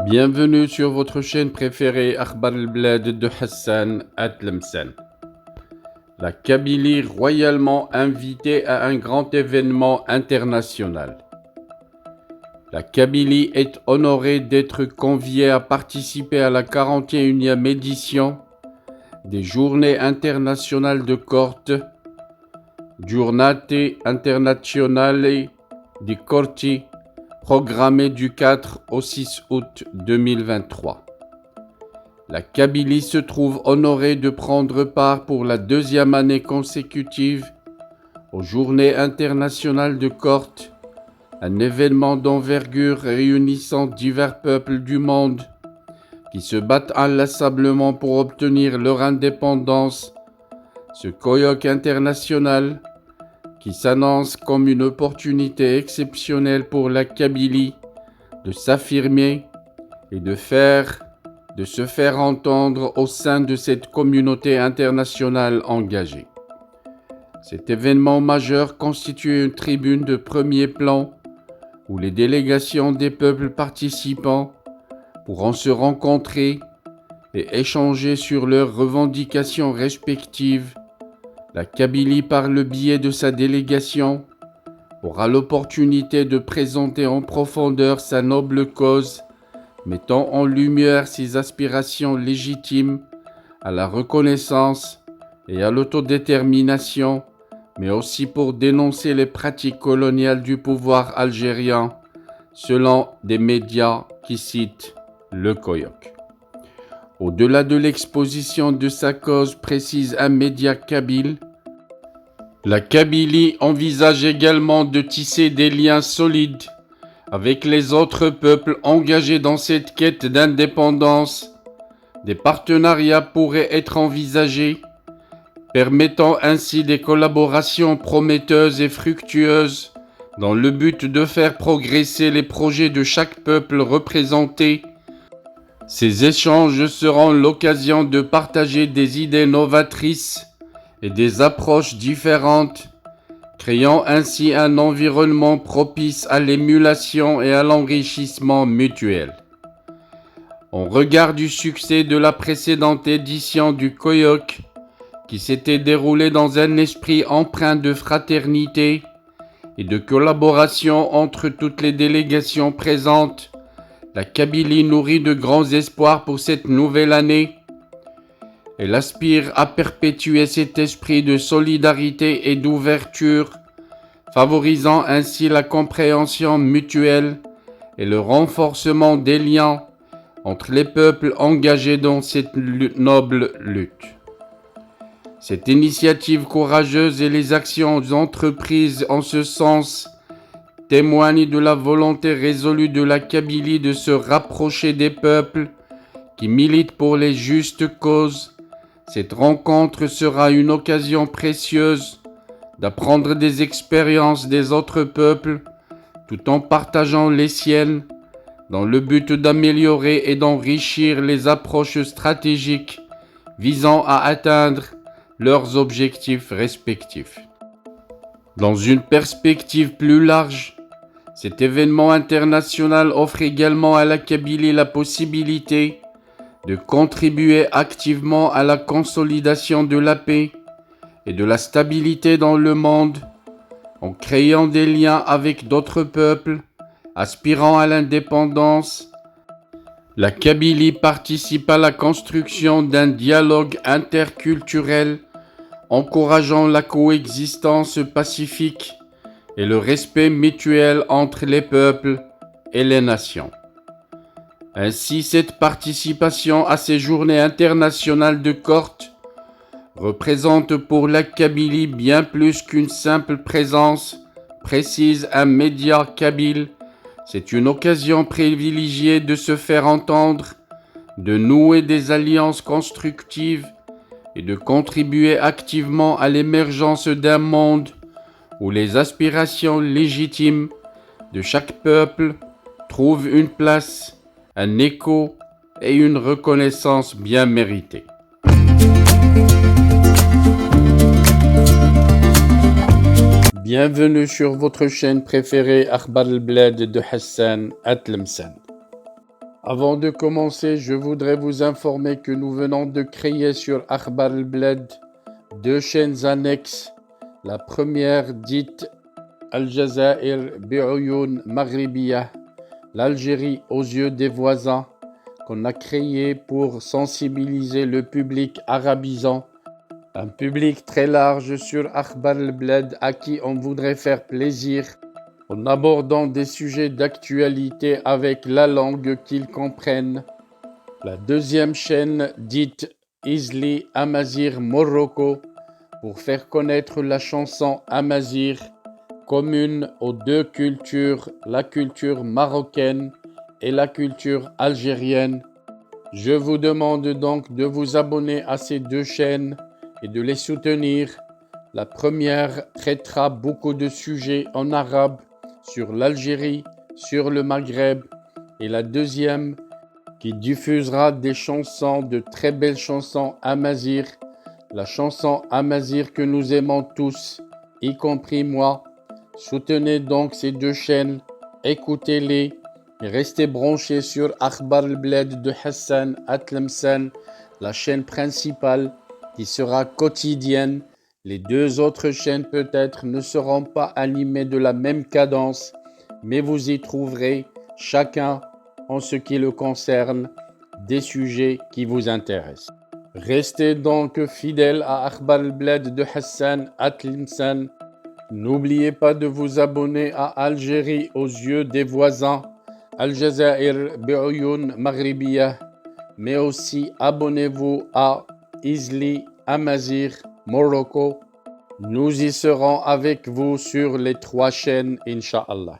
Bienvenue sur votre chaîne préférée Akhbar al-Blad de Hassan Atlemsen. La Kabylie royalement invitée à un grand événement international. La Kabylie est honorée d'être conviée à participer à la 41e édition des Journées internationales de Corte, Giornate Internazionali di Corti, programmée du 4 au 6 août 2023. La Kabylie se trouve honorée de prendre part pour la deuxième année consécutive aux Journées internationales de Corte, un événement d'envergure réunissant divers peuples du monde qui se battent inlassablement pour obtenir leur indépendance. Ce colloque international, qui s'annonce comme une opportunité exceptionnelle pour la Kabylie de s'affirmer et de se faire entendre au sein de cette communauté internationale engagée. Cet événement majeur constitue une tribune de premier plan où les délégations des peuples participants pourront se rencontrer et échanger sur leurs revendications respectives. La Kabylie, par le biais de sa délégation, aura l'opportunité de présenter en profondeur sa noble cause, mettant en lumière ses aspirations légitimes à la reconnaissance et à l'autodétermination, mais aussi pour dénoncer les pratiques coloniales du pouvoir algérien, selon des médias qui citent le colloque. Au-delà de l'exposition de sa cause, précise un média kabyle, la Kabylie envisage également de tisser des liens solides avec les autres peuples engagés dans cette quête d'indépendance. Des partenariats pourraient être envisagés, permettant ainsi des collaborations prometteuses et fructueuses dans le but de faire progresser les projets de chaque peuple représenté. Ces échanges seront l'occasion de partager des idées novatrices et des approches différentes, créant ainsi un environnement propice à l'émulation et à l'enrichissement mutuel. En regard du succès de la précédente édition du colloque, qui s'était déroulée dans un esprit empreint de fraternité et de collaboration entre toutes les délégations présentes, la Kabylie nourrit de grands espoirs pour cette nouvelle année. Elle aspire à perpétuer cet esprit de solidarité et d'ouverture, favorisant ainsi la compréhension mutuelle et le renforcement des liens entre les peuples engagés dans cette noble lutte. Cette initiative courageuse et les actions entreprises en ce sens témoignent de la volonté résolue de la Kabylie de se rapprocher des peuples qui militent pour les justes causes. Cette rencontre sera une occasion précieuse d'apprendre des expériences des autres peuples tout en partageant les siennes dans le but d'améliorer et d'enrichir les approches stratégiques visant à atteindre leurs objectifs respectifs. Dans une perspective plus large, cet événement international offre également à la Kabylie la possibilité de contribuer activement à la consolidation de la paix et de la stabilité dans le monde, en créant des liens avec d'autres peuples aspirant à l'indépendance. La Kabylie participe à la construction d'un dialogue interculturel encourageant la coexistence pacifique et le respect mutuel entre les peuples et les nations. Ainsi, cette participation à ces journées internationales de Corte représente pour la Kabylie bien plus qu'une simple présence, précise un média kabyle. C'est une occasion privilégiée de se faire entendre, de nouer des alliances constructives et de contribuer activement à l'émergence d'un monde où les aspirations légitimes de chaque peuple trouvent une place, un écho et une reconnaissance bien méritée. Bienvenue sur votre chaîne préférée Akhbar al-Blad de Hassan Atlemsen. Avant de commencer, je voudrais vous informer que nous venons de créer sur Akhbar al-Bled 2 chaînes annexes. La première dite Al-Jazair bi'Oyoun Maghribiyah, l'Algérie aux yeux des voisins, qu'on a créée pour sensibiliser le public arabisant, un public très large sur Akhbar al-Bled à qui on voudrait faire plaisir en abordant des sujets d'actualité avec la langue qu'ils comprennent. La deuxième chaîne dite Izli Amazir Morocco pour faire connaître la chanson Amazir, commune aux deux cultures, la culture marocaine et la culture algérienne. Je vous demande donc de vous abonner à ces 2 chaînes et de les soutenir. La première traitera beaucoup de sujets en arabe sur l'Algérie, sur le Maghreb, et la deuxième qui diffusera des chansons, de très belles chansons amazigh, la chanson amazigh que nous aimons tous, y compris moi. Soutenez donc ces 2 chaînes, écoutez-les et restez branchés sur Akhbar al-Bled de Hassan Atlemsan, la chaîne principale qui sera quotidienne. Les 2 autres chaînes peut-être ne seront pas animées de la même cadence, mais vous y trouverez chacun, en ce qui le concerne, des sujets qui vous intéressent. Restez donc fidèles à Akhbar al-Bled de Hassan Atlemsan. N'oubliez pas de vous abonner à Algérie aux yeux des voisins, Al-Jazair bi'Oyoun Maghribiyah, mais aussi abonnez-vous à Izli Amazir Morocco. Nous y serons avec vous sur les 3 chaînes, Inch'Allah.